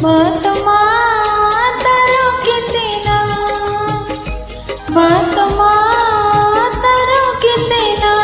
बात मातरो कितना, बात मातरो कितना।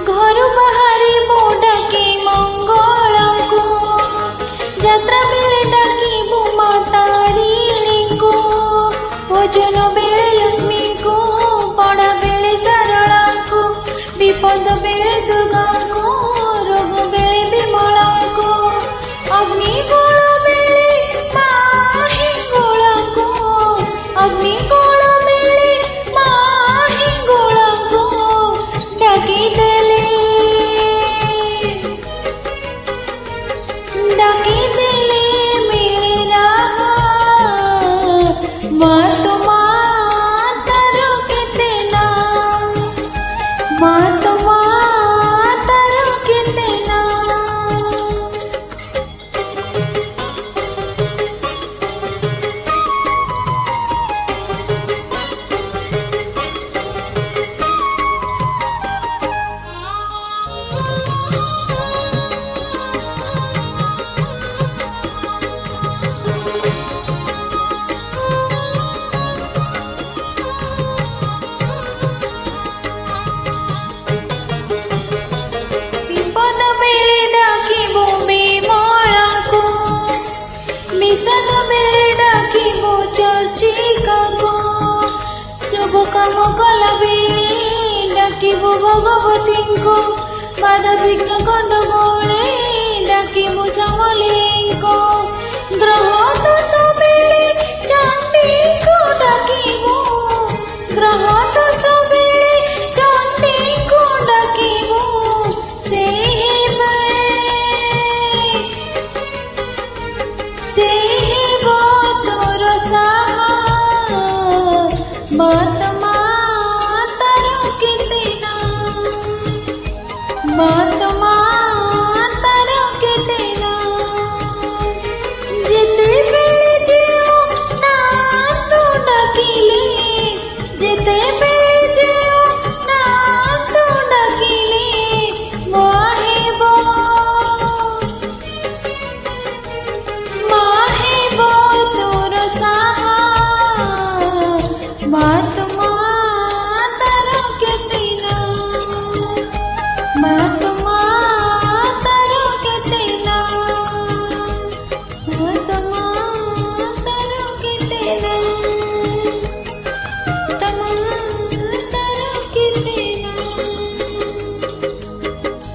घर बाहरी मो डाकी मंगल को, यात्रा बेले डाकी माता तारिणी को, भोजन बेले लक्ष्मी को, पढ़ा बेले सारला को, विपद बेले दुर्गा को, रोग बेले विमला को, अग्निगोल बेले माहिंगोल को, अग्निगोल बेले माहिंगोल को डाकी देले, डाकी देले मेरे राहा। बात मातरो कितना, बात मातरो कितना। विपद बेले डाकिबो विमला को, मिशन बेले डाकिबो चर्चिका को, शुभ काम कला बेले डाकिबो भगवती को, बाधा विघ्न गंडगोले डाकिबो समलेई को, ग्रह दोष बेले चंडी को डाकिबो, ग्रह दोष बेले चंडी को डाकिबो। तोर साहा, बात मातरो कितना, बात मातरो कितना। जिते बेले जियो ना तू डाकिले, जिते बेले जियो ना तू डाकिले, माहेबो माहेबो तोर साहा। बात मातरो कितना, बात